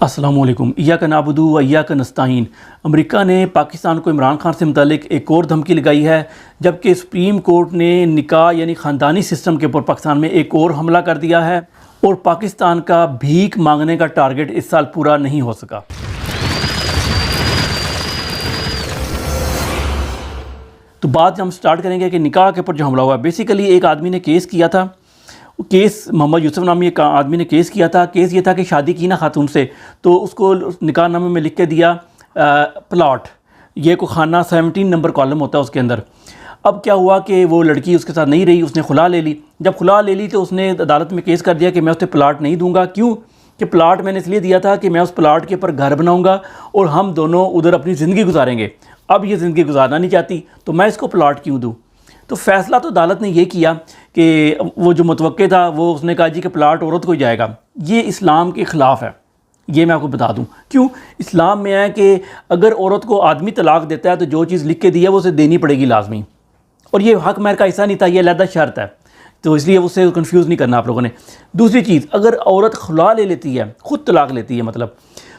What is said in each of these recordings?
अस्सलामु अलैकुम। इय्याका नअबुदु व इय्याका नस्तईन। अमेरिका ने पाकिस्तान को इमरान खान से मुतालिक एक और धमकी लगाई है, जबकि सुप्रीम कोर्ट ने निकाह यानी ख़ानदानी सिस्टम के ऊपर पाकिस्तान में एक और हमला कर दिया है और पाकिस्तान का भीख मांगने का टारगेट इस साल पूरा नहीं हो सका। तो बात हम स्टार्ट करेंगे कि निकाह के ऊपर जो हमला हुआ, बेसिकली एक आदमी ने केस किया था। केस मोहम्मद यूसुफ नामी एक आदमी ने केस किया था। केस ये था कि शादी की ना खातून से, तो उसको निकाहनामे में लिख के दिया प्लॉट, ये को खाना 17 नंबर कॉलम होता है उसके अंदर। अब क्या हुआ कि वो लड़की उसके साथ नहीं रही, उसने खुला ले ली। जब खुला ले ली तो उसने अदालत में केस कर दिया कि मैं उससे प्लाट नहीं दूंगा। क्यों कि प्लाट मैंने इसलिए दिया था कि मैं उस प्लाट के ऊपर घर बनाऊंगा और हम दोनों उधर अपनी ज़िंदगी गुजारेंगे। अब ये ज़िंदगी गुजारना नहीं चाहती तो मैं इसको प्लाट क्यों दूँ। तो फ़ैसला तो अदालत ने ये किया कि वो जो मुतवक्के था वो उसने कहा जी कि प्लाट औरत को ही जाएगा। ये इस्लाम के ख़िलाफ़ है, ये मैं आपको बता दूं। क्यों? इस्लाम में है कि अगर औरत को आदमी तलाक देता है तो जो चीज़ लिख के दी है वो उसे देनी पड़ेगी लाजमी, और ये हक महर का हिस्सा नहीं था, ये अलग शर्त है, तो इसलिए उससे कंफ्यूज नहीं करना आप लोगों ने। दूसरी चीज़, अगर औरत खुला ले लेती है, ख़ुद तलाक लेती है मतलब,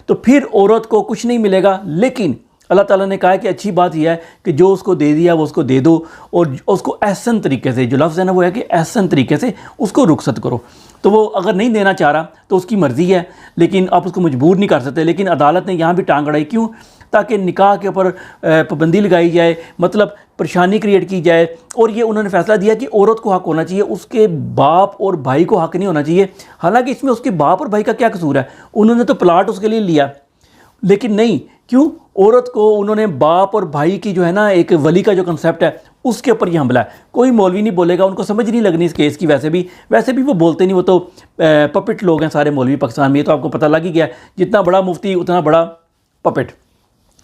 तो फिर औरत को कुछ नहीं मिलेगा। लेकिन अल्लाह ताला ने कहा है कि अच्छी बात यह है कि जो उसको दे दिया वो उसको दे दो, और उसको एहसन तरीके से, जो लफ्ज़ है ना वो है कि एहसन तरीके से उसको रुखसत करो। तो वो अगर नहीं देना चाह रहा तो उसकी मर्ज़ी है, लेकिन आप उसको मजबूर नहीं कर सकते। लेकिन अदालत ने यहाँ भी टांग अड़ाई। क्यों? ताकि निकाह के ऊपर पाबंदी लगाई जाए, मतलब परेशानी क्रिएट की जाए। और ये उन्होंने फ़ैसला दिया कि औरत को हक़ होना चाहिए, उसके बाप और भाई को हक़ नहीं होना चाहिए। हालांकि इसमें उसके बाप और भाई का क्या कसूर है, उन्होंने तो प्लाट उसके लिए लिया, लेकिन नहीं, क्यों? औरत को उन्होंने बाप और भाई की जो है ना एक वली का जो कंसेप्ट है उसके ऊपर ये हमला है। कोई मौलवी नहीं बोलेगा, उनको समझ नहीं लगनी इस केस की। वैसे भी वो बोलते नहीं, वो तो पपेट लोग हैं सारे मौलवी पाकिस्तान में, ये तो आपको पता लग ही गया। जितना बड़ा मुफ्ती उतना बड़ा पपेट।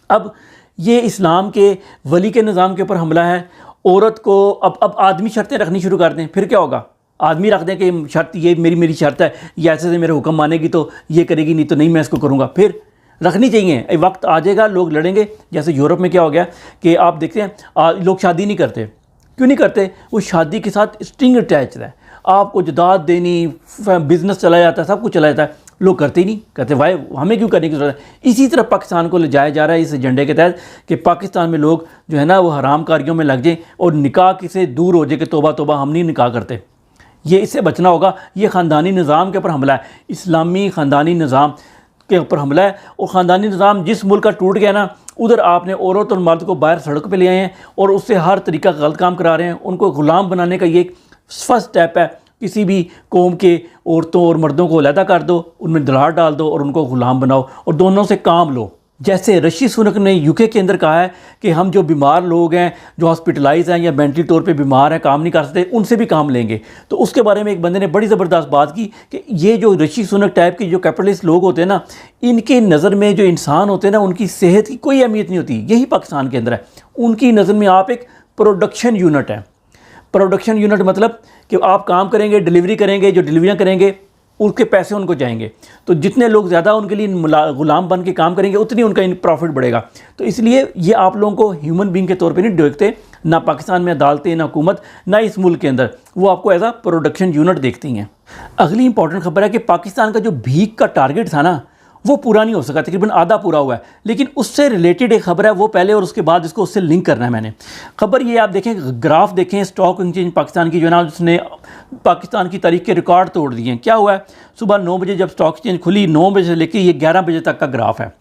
अब ये इस्लाम के वली के निज़ाम के ऊपर हमला है। औरत को अब आदमी शर्तें रखनी शुरू कर दें, फिर क्या होगा? आदमी रख दें कि शर्त ये मेरी शर्त है, ये ऐसे से मेरे हुक्म मानेगी तो ये करेगी, नहीं तो नहीं मैं इसको करूँगा। फिर रखनी चाहिए। वक्त आ जाएगा लोग लड़ेंगे। जैसे यूरोप में क्या हो गया कि आप देखते हैं लोग शादी नहीं करते। क्यों नहीं करते? वो शादी के साथ स्ट्रिंग अटैच है, आपको जदाद देनी, बिजनेस चला जाता है, सब कुछ चला जाता है। लोग करते ही नहीं, कहते भाई हमें क्यों करने की ज़रूरत है। इसी तरह पाकिस्तान को ले जाया जा रहा है इस एजेंडे के तहत कि पाकिस्तान में लोग जो है ना वो हराम कारियों में लग जाएँ और निकाह किसे दूर हो जाए कि तोबा तोबा हम नहीं निकाह करते। ये इससे बचना होगा। ये ख़ानदानी निज़ाम के ऊपर हमला है, इस्लामी ख़ानदानी निज़ाम के ऊपर हमला है। और ख़ानदानी निज़ाम जिस मुल्क का टूट गया ना, उधर आपने औरत और मर्द को बाहर सड़क पे ले आए हैं और उससे हर तरीका गलत काम करा रहे हैं। उनको ग़ुलाम बनाने का ये एक फर्स्ट स्टेप है। किसी भी कौम के औरतों और मर्दों को अलहदा कर दो, उनमें दरार डाल दो और उनको ग़ुलाम बनाओ और दोनों से काम लो। जैसे ऋषि सुनक ने यूके के अंदर कहा है कि हम जो बीमार लोग हैं, जो हॉस्पिटलाइज हैं या मेंटली तौर पे बीमार हैं, काम नहीं कर सकते, उनसे भी काम लेंगे। तो उसके बारे में एक बंदे ने बड़ी ज़बरदस्त बात की कि ये जो ऋषि सुनक टाइप के जो कैपिटलिस्ट लोग होते हैं ना, इनके नज़र में जो इंसान होते हैं ना, उनकी सेहत की कोई अहमियत नहीं होती। यही पाकिस्तान के अंदर है। उनकी नज़र में आप एक प्रोडक्शन यूनिट है। प्रोडक्शन यूनिट मतलब कि आप काम करेंगे, डिलीवरी करेंगे, जो डिलीवरियाँ करेंगे उसके पैसे उनको जाएंगे। तो जितने लोग ज़्यादा उनके लिए ग़ुलाम बन के काम करेंगे उतनी उनका प्रॉफिट बढ़ेगा। तो इसलिए ये आप लोगों को ह्यूमन बींग के तौर पे नहीं देखते, ना पाकिस्तान में अदालतें, ना हुकूमत, ना इस मुल्क के अंदर। वो आपको एज आ प्रोडक्शन यूनिट देखती हैं। अगली इंपॉर्टेंट खबर है कि पाकिस्तान का जो भीख का टारगेट था ना, वो पूरा नहीं हो सका, तकरीबन आधा पूरा हुआ है। लेकिन उससे रिलेटेड एक खबर है, वो पहले और उसके बाद इसको उससे लिंक करना है मैंने। खबर ये आप देखें, ग्राफ देखें, स्टॉक एक्सचेंज पाकिस्तान की जो है ना, उसने पाकिस्तान की तारीख के रिकॉर्ड तोड़ दिए हैं। क्या हुआ है? सुबह 9 बजे जब स्टॉक एक्सचेंज खुली, 9 बजे से लेकर ये 11 बजे तक का ग्राफ है,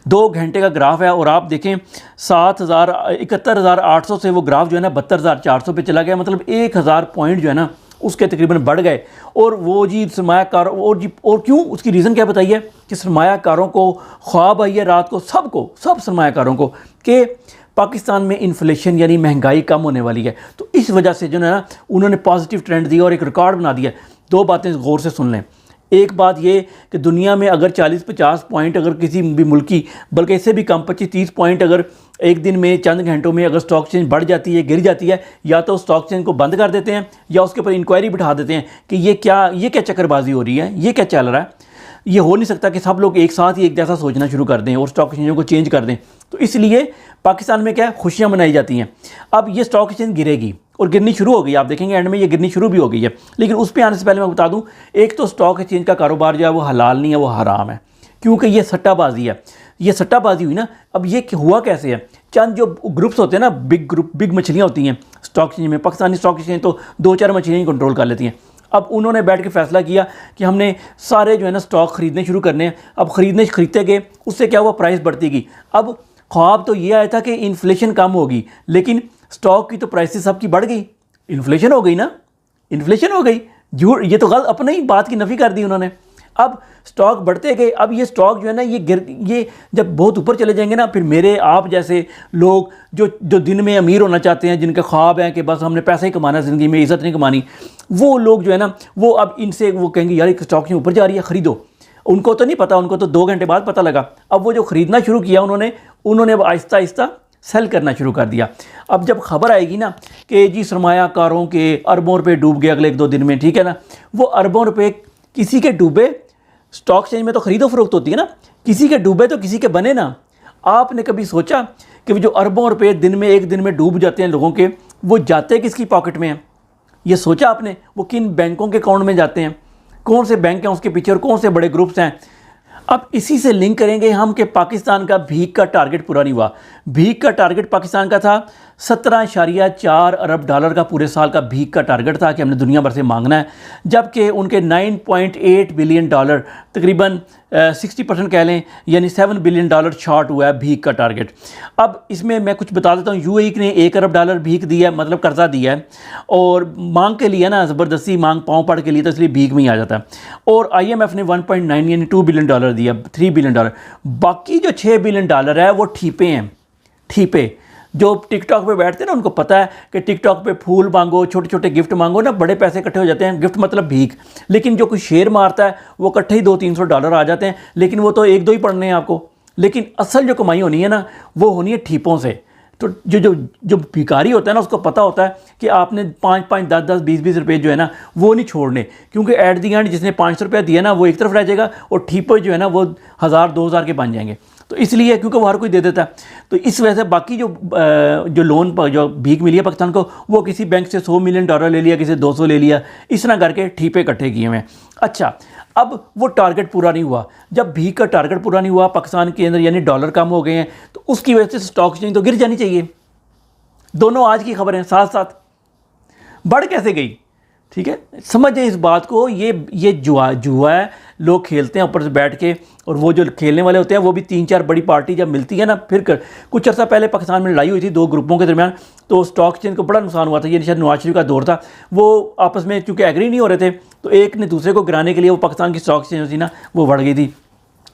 2 घंटे का ग्राफ है। और आप देखें 71,800 से वो ग्राफ जो है ना 72,400 पे चला गया। मतलब 1,000 पॉइंट जो है ना उसके तकरीबन बढ़ गए। और वो जी सरमायाकारों और क्यों, उसकी रीज़न क्या बताइए कि सरमायाकारों को ख्वाब आई है रात को, सब सरमायाकारों को, कि पाकिस्तान में इन्फ्लेशन यानी महंगाई कम होने वाली है। तो इस वजह से जो है ना उन्होंने पॉजिटिव ट्रेंड दिया और एक रिकॉर्ड बना दिया। 2 बातें गौर से सुन लें। एक बात ये कि दुनिया में अगर 40-50 पॉइंट अगर किसी भी मुल्क की, बल्कि इससे भी कम 25-30 पॉइंट अगर एक दिन में, चंद घंटों में अगर स्टॉक एक्सचेंज बढ़ जाती है, गिर जाती है, या तो स्टॉक एक्सचेंज को बंद कर देते हैं या उसके ऊपर इंक्वायरी बिठा देते हैं कि ये क्या चक्करबाजी हो रही है, ये क्या चल रहा है। ये हो नहीं सकता कि सब लोग एक साथ ही एक जैसा सोचना शुरू कर दें और स्टॉक एक्सचेंजों को चेंज कर दें। तो इसलिए पाकिस्तान में क्या है, खुशियाँ मनाई जाती हैं। अब ये स्टॉक एक्सचेंज गिरेगी और गिरनी शुरू हो गई, आप देखेंगे एंड में ये गिरनी शुरू भी हो गई है। लेकिन उस पर आने से पहले मैं बता दूं, एक तो स्टॉक एक्सचेंज का कारोबार जो है वो हलाल नहीं है, वो हराम है। क्योंकि ये सट्टाबाजी है, ये सट्टाबाजी हुई ना। अब ये हुआ कैसे है, चंद जो ग्रुप्स होते हैं ना, बिग ग्रुप, बिग मछलियाँ होती हैं स्टॉक एक्सचेंज में, पाकिस्तानी स्टॉक एक्सचेंज तो 2-4 मछलियाँ ही कंट्रोल कर लेती हैं। अब उन्होंने बैठ के फैसला किया कि हमने सारे जो है ना स्टॉक ख़रीदने शुरू करने हैं। अब खरीदते गए, उससे क्या हुआ, प्राइस बढ़ती गई। अब ख्वाब तो ये आया था कि इन्फ्लेशन कम होगी, लेकिन स्टॉक की तो प्राइसेस सबकी बढ़ गई, इन्फ्लेशन हो गई ना, इन्फ्लेशन हो गई। झूठ, ये तो गलत, अपने ही बात की नफ़ी कर दी उन्होंने। अब स्टॉक बढ़ते गए। अब ये स्टॉक जो है ना, ये जब बहुत ऊपर चले जाएंगे ना, फिर मेरे आप जैसे लोग जो दिन में अमीर होना चाहते हैं, जिनका ख्वाब है कि बस हमने पैसा ही कमाना, ज़िंदगी में इज़्ज़त नहीं कमानी, वो लोग जो है ना, वो अब इनसे वो कहेंगे यार एक स्टॉक ऊपर जा रही है, ख़रीदो। उनको तो नहीं पता, उनको तो 2 घंटे बाद पता लगा। अब वो जो ख़रीदना शुरू किया उन्होंने अब आहिस्ता आहिस्ता सेल करना शुरू कर दिया। अब जब खबर आएगी ना कि जी सरमायाकारों के अरबों रुपए डूब गए अगले 1-2 दिन में, ठीक है ना, वो अरबों रुपए किसी के डूबे, स्टॉक एक्सचेंज में तो ख़रीदो फरोख्त होती है ना, किसी के डूबे तो किसी के बने ना। आपने कभी सोचा कि वो जो अरबों रुपए एक दिन में डूब जाते हैं लोगों के, वो जाते किसकी पॉकेट में हैं? ये सोचा आपने? वो किन बैंकों के अकाउंट में जाते हैं? कौन से बैंक हैं उसके पीछे और कौन से बड़े ग्रुप्स हैं? अब इसी से लिंक करेंगे हम कि पाकिस्तान का भीख का टारगेट पूरा नहीं हुआ। भीख का टारगेट पाकिस्तान का था 17.4 अरब डॉलर का पूरे साल का भीख का टारगेट था कि हमने दुनिया भर से मांगना है, जबकि उनके 9.8 बिलियन डॉलर, तकरीबन 60% कह लें, यानी 7 बिलियन डॉलर शॉर्ट हुआ है भीख का टारगेट। अब इसमें मैं कुछ बता देता हूँ। यूएई ने 1 अरब डॉलर भीख दिया है, मतलब कर्जा दिया है, और मांग के लिए ना, ज़बरदस्ती मांग पाँव पड़ के लिए, तो इसलिए भीख में ही आ जाता है। और IMF ने 1.9 यानी 2 बिलियन डॉलर दिया, 3 बिलियन डॉलर। बाकी जो 6 बिलियन डॉलर है वो ठीपे हैं, ठीपे। जो टिकटॉक पे बैठते हैं ना, उनको पता है कि टिकटॉक पे फूल मांगो, छोटे छोटे गिफ्ट मांगो ना, बड़े पैसे इकट्ठे हो जाते हैं। गिफ्ट मतलब भीख। लेकिन जो कोई शेयर मारता है वो इकट्ठे ही 200-300 डॉलर आ जाते हैं, लेकिन वो तो 1-2 ही पढ़ने हैं आपको। लेकिन असल जो कमाई होनी है ना, वो होनी है ठीपों से। तो जो भिखारी होता है ना, उसको पता होता है कि आपने 5-5, 10-10, 20-20 रुपये जो है ना, वो नहीं छोड़ने, क्योंकि एट दी एंड जिसने 500 रुपया दिया ना, वो एक तरफ रह जाएगा, और ठीपे जो है ना, वो 1000-2000 के बन जाएंगे। तो इसलिए, क्योंकि वो हर कोई दे देता है, तो इस वजह से बाकी जो लोन पर जो भीख मिली है पाकिस्तान को, वो किसी बैंक से 100 मिलियन डॉलर ले लिया, किसी 200 ले लिया, इस तरह करके ठीपे इकट्ठे किए हुए। अच्छा, अब वो टारगेट पूरा नहीं हुआ। जब भीख का टारगेट पूरा नहीं हुआ पाकिस्तान के अंदर, यानी डॉलर कम हो गए हैं, तो उसकी वजह से स्टॉक एक्सचेंज तो गिर जानी चाहिए। दोनों आज की खबर हैं, साथ साथ बढ़ कैसे गई? ठीक है, समझें इस बात को। ये जुआ है, लोग खेलते हैं ऊपर से बैठ के, और वो जो खेलने वाले होते हैं वो भी 3-4 बड़ी पार्टी जब मिलती है ना, फिर कुछ अर्सा पहले पाकिस्तान में लड़ाई हुई थी 2 ग्रुपों के दरमियान, तो स्टॉक एक्सचेंज को बड़ा नुकसान हुआ था। ये शायद नवाज शरीफ का दौर था, वो आपस में चूँकि एग्री नहीं हो रहे थे, तो एक ने दूसरे को गिराने के लिए वो पाकिस्तान की स्टॉक एक्सचेंज थी ना, वो बढ़ गई थी,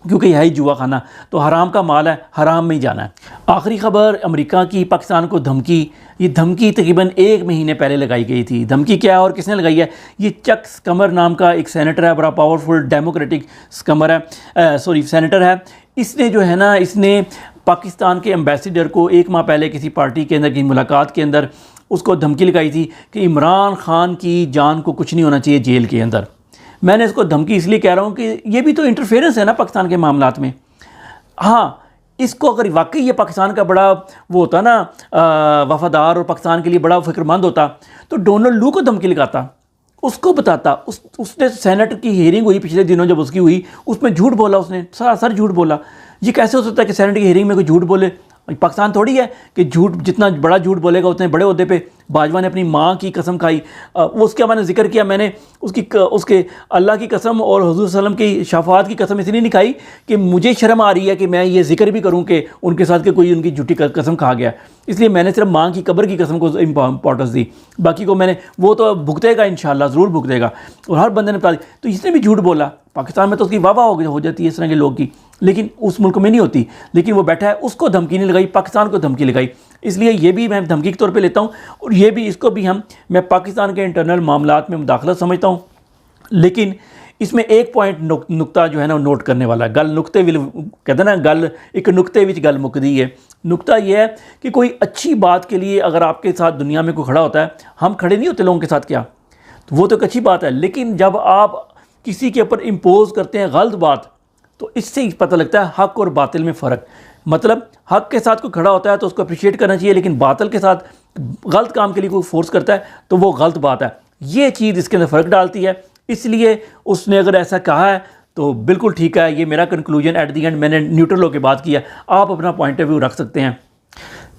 क्योंकि यही जुआ खाना, तो हराम का माल है, हराम में ही जाना है। आखिरी खबर, अमेरिका की पाकिस्तान को धमकी। ये धमकी तकरीबन 1 महीने पहले लगाई गई थी। धमकी क्या है और किसने लगाई है? ये चक स्कमर नाम का एक सेनेटर है, बड़ा पावरफुल डेमोक्रेटिक सेनेटर है। इसने जो है ना, इसने पाकिस्तान के एम्बेसडर को 1 माह पहले किसी पार्टी के अंदर की मुलाकात के अंदर उसको धमकी लगाई थी कि इमरान खान की जान को कुछ नहीं होना चाहिए जेल के अंदर। मैंने इसको धमकी इसलिए कह रहा हूँ कि ये भी तो इंटरफेरेंस है ना पाकिस्तान के मामलात में। हाँ, इसको अगर वाकई ये पाकिस्तान का बड़ा वो होता ना, वफादार और पाकिस्तान के लिए बड़ा फिक्रमंद होता, तो डोनाल्ड लू को धमकी लगाता, उसको बताता। उसने सेनेट की हियरिंग हुई पिछले दिनों, जब उसकी हुई, उसमें झूठ बोला, उसने सरासर झूठ बोला। ये कैसे हो सकता है कि सेनेट की हियरिंग में कोई झूठ बोले? पाकिस्तान थोड़ी है कि झूठ, जितना बड़ा झूठ बोलेगा उतने बड़े ओहदे पे। बाजवा ने अपनी माँ की कसम खाई, वो उसके मैंने जिक्र किया, मैंने उसके अल्लाह की कसम और हुजूर सल्लम की शफाअत की कसम इसलिए नहीं खाई कि मुझे शर्म आ रही है कि मैं ये जिक्र भी करूँ कि उनके साथ के कोई उनकी झूठी कसम खा गया, इसलिए मैंने सिर्फ माँ की कब्र की कसम को इंपॉर्टेंस दी। बाकी को मैंने, वो तो भुगतेगा इंशाल्लाह, ज़रूर भुगतेगा, और हर बंदे ने बता दी। तो इसने भी झूठ बोला। पाकिस्तान में तो उसकी वाह हो जाती है इस तरह के लोग की, लेकिन उस मुल्क में नहीं होती। लेकिन वो बैठा है, उसको धमकी नहीं लगाई, पाकिस्तान को धमकी लगाई। इसलिए ये भी मैं धमकी के तौर पे लेता हूँ, और ये भी, इसको भी मैं पाकिस्तान के इंटरनल मामलात में मुदाखलत समझता हूँ। लेकिन इसमें एक पॉइंट नुक्ता जो है ना नोट करने वाला, गल नुक्ते विल कहते हैं ना, गल एक नुक्ते विच गल मुकदी है। नुक्ता यह है कि कोई अच्छी बात के लिए अगर आपके साथ दुनिया में कोई खड़ा होता है, हम खड़े नहीं होते लोगों के साथ, क्या, तो वो तो एक अच्छी बात है। लेकिन जब आप किसी के ऊपर इम्पोज करते हैं गलत बात, तो इससे ही पता लगता है हक और बातिल में फ़र्क। मतलब हक के साथ कोई खड़ा होता है तो उसको अप्रिशिएट करना चाहिए, लेकिन बातिल के साथ गलत काम के लिए कोई फोर्स करता है तो वो गलत बात है। ये चीज़ इसके अंदर फ़र्क डालती है। इसलिए उसने अगर ऐसा कहा है तो बिल्कुल ठीक है, ये मेरा कंक्लूजन एट दी एंड, मैंने न्यूट्रल होकर बात किया, आप अपना पॉइंट ऑफ व्यू रख सकते हैं।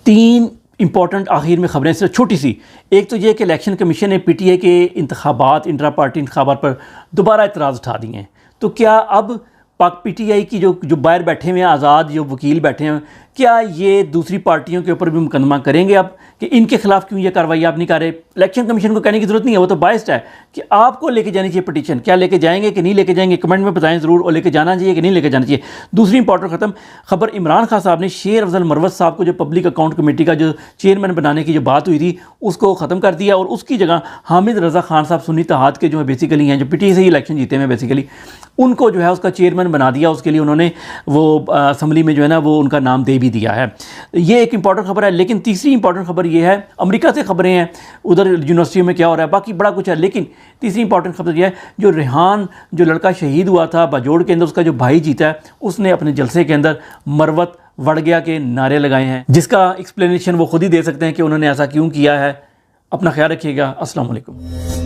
3 इंपॉर्टेंट आखिर में खबरें सिर्फ छोटी सी। एक तो ये कि इलेक्शन कमीशन ने पीटीआई के इंतखाबात, इंट्रा पार्टी इंतखाबात पर दोबारा एतराज़ उठा दिए हैं। तो क्या अब पाक पीटीआई की जो बाहर बैठे हुए हैं, आज़ाद जो वकील बैठे हैं, क्या ये दूसरी पार्टियों के ऊपर भी मुकदमा करेंगे अब कि इनके खिलाफ क्यों ये कार्रवाई आप नहीं कर रहे? इलेक्शन कमीशन को कहने की ज़रूरत नहीं है, वो तो बायस्ड है कि आपको लेके जानी चाहिए पिटीशन। क्या लेके जाएंगे कि नहीं लेके जाएंगे, कमेंट में बताएं ज़रूर, और लेके जाना चाहिए कि नहीं लेके जाना चाहिए। दूसरी इंपॉर्टेंट खबर, इमरान खान साहब ने शेर अफजल मरवत साहब को जो पब्लिक अकाउंट कमेटी का जो चेयरमैन बनाने की जो बात हुई थी उसको ख़त्म कर दिया, और उसकी जगह हामिद रज़ा खान साहब सुन्नी इत्तेहाद के जो है बेसिकली हैं, जो पीटीआई से ही इलेक्शन जीते हैं बेसिकली, उनको जो है उसका चेयरमैन बना दिया। उसके लिए उन्होंने वो असम्बली में जो है ना वो उनका नाम दे भी दिया है। ये एक इंपॉर्टेंट खबर है। लेकिन तीसरी इंपॉर्टेंट खबर ये है, अमेरिका से खबरें हैं, उधर यूनिवर्सिटियों में क्या हो रहा है, बाकी बड़ा कुछ है। लेकिन तीसरी इंपॉर्टेंट खबर यह है, जो रेहान जो लड़का शहीद हुआ था बाजोड़ के अंदर, उसका जो भाई जीता है, उसने अपने जलसे के अंदर मरवत वड़ गया के नारे लगाए हैं, जिसका एक्सप्लेनेशन वो खुद ही दे सकते हैं कि उन्होंने ऐसा क्यों किया है। अपना ख्याल रखिएगा। अस्सलाम वालेकुम।